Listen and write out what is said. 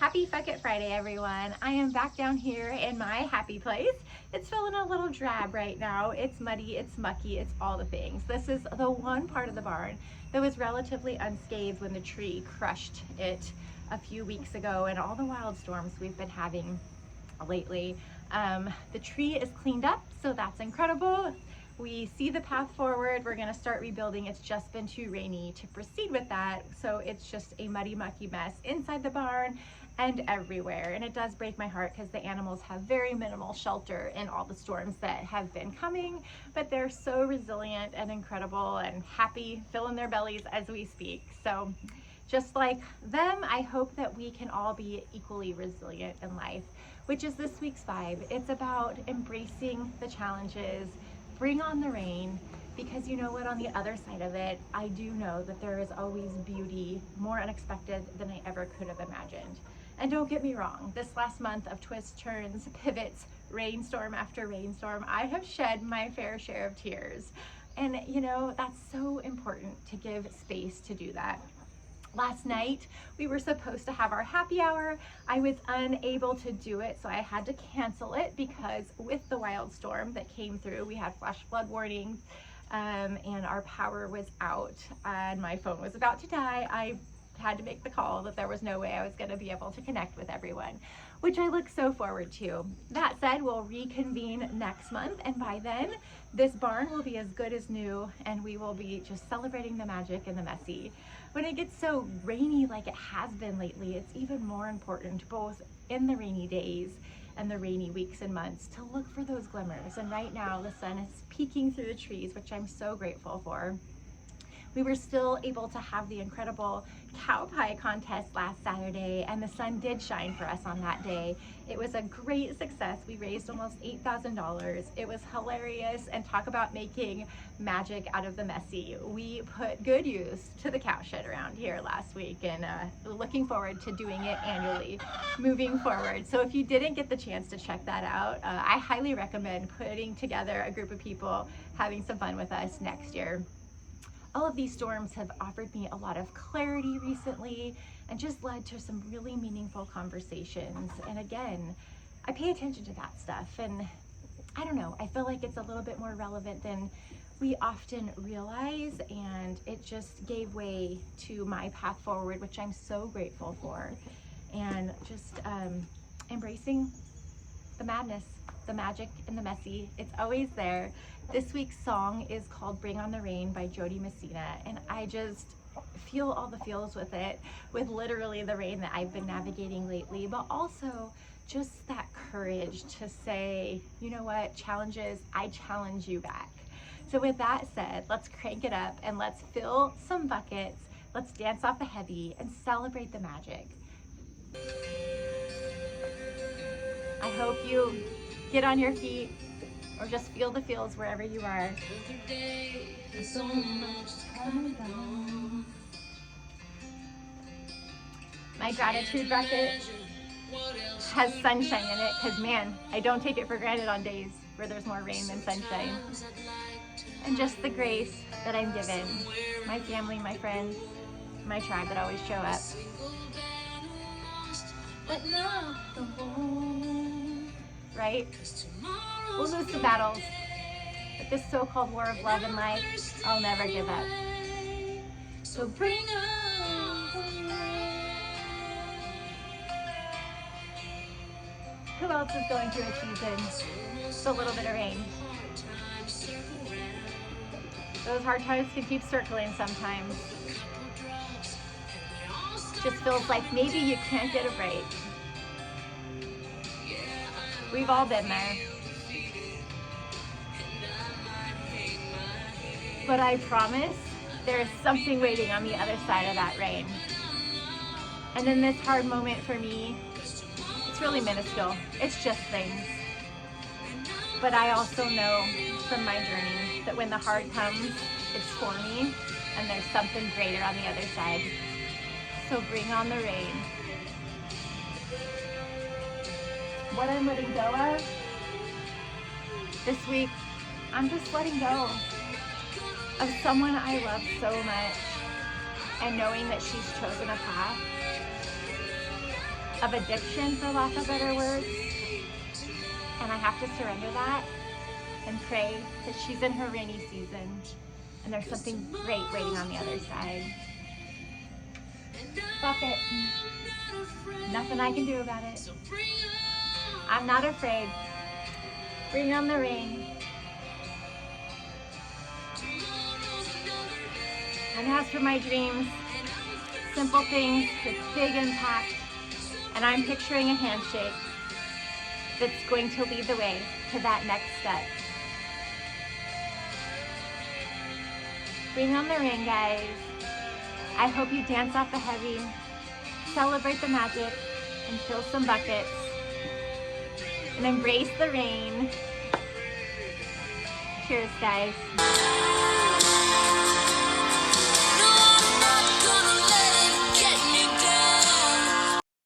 Happy Fuck It Friday, everyone. I am back down here in my happy place. It's feeling a little drab right now. It's muddy, it's mucky, it's all the things. This is the one part of the barn that was relatively unscathed when the tree crushed it a few weeks ago and all the wild storms we've been having lately. The tree is cleaned up, so that's incredible. We see the path forward. We're gonna start rebuilding. It's just been too rainy to proceed with that, so it's just a muddy, mucky mess inside the barn and everywhere. And it does break my heart because the animals have very minimal shelter in all the storms that have been coming, but they're so resilient and incredible and happy, filling their bellies as we speak. So just like them, I hope that we can all be equally resilient in life, which is this week's vibe. It's about embracing the challenges, bring on the rain, because you know what, on the other side of it, I do know that there is always beauty, more unexpected than I ever could have imagined. And don't get me wrong, this last month of twists, turns, pivots, rainstorm after rainstorm, I have shed my fair share of tears. And you know, that's so important to give space to do that. Last night, we were supposed to have our happy hour. I was unable to do it, so I had to cancel it because with the wild storm that came through, we had flash flood warnings and our power was out and my phone was about to die. I had to make the call that there was no way I was going to be able to connect with everyone, which I look so forward to. That said, we'll reconvene next month, and by then, this barn will be as good as new, and we will be just celebrating the magic and the messy. When it gets so rainy like it has been lately, it's even more important, both in the rainy days and the rainy weeks and months, to look for those glimmers. And right now, the sun is peeking through the trees, which I'm so grateful for. We were still able to have the incredible cow pie contest last Saturday, and the sun did shine for us on that day. It was a great success. We raised almost $8,000. It was hilarious, and talk about making magic out of the messy. We put good use to the cow shed around here last week, and looking forward to doing it annually moving forward. So if you didn't get the chance to check that out, I highly recommend putting together a group of people having some fun with us next year. All of these storms have offered me a lot of clarity recently and just led to some really meaningful conversations. And again, I pay attention to that stuff, and I don't know, I feel like it's a little bit more relevant than we often realize, and it just gave way to my path forward, which I'm so grateful for. And just embracing the madness, the magic, and the messy. It's always there. This week's song is called Bring on the Rain by Jody Messina, and I just feel all the feels with it, with literally the rain that I've been navigating lately, but also just that courage to say, you know what, challenges, I challenge you back. So with that said, let's crank it up and let's fill some buckets, let's dance off the heavy and celebrate the magic. I hope you get on your feet or just feel the feels wherever you are. My gratitude bucket has sunshine in it because, man, I don't take it for granted on days where there's more rain than sunshine. And just the grace that I'm given, my family, my friends, my tribe that always show up. But not the one. Right? We'll lose some battles, but this so-called war of love and life, I'll never give up. So bring on the rain. Who else is going through a season with a little bit of rain? Those hard times can keep circling sometimes. Just feels like maybe you can't get a break. We've all been there. But I promise there's something waiting on the other side of that rain. And in this hard moment for me, it's really minuscule. It's just things. But I also know from my journey that when the hard comes, it's for me, and there's something greater on the other side. So bring on the rain. What I'm letting go of this week, I'm just letting go of someone I love so much, and knowing that she's chosen a path of addiction, for lack of better words. And I have to surrender that and pray that she's in her rainy season and there's something great waiting on the other side. Bucket. Nothing I can do about it. I'm not afraid. Bring on the rain. And as for my dreams, simple things with big impact, and I'm picturing a handshake that's going to lead the way to that next step. Bring on the rain, guys. I hope you dance off the heavy, celebrate the magic, and fill some buckets, and embrace the rain. Cheers, guys.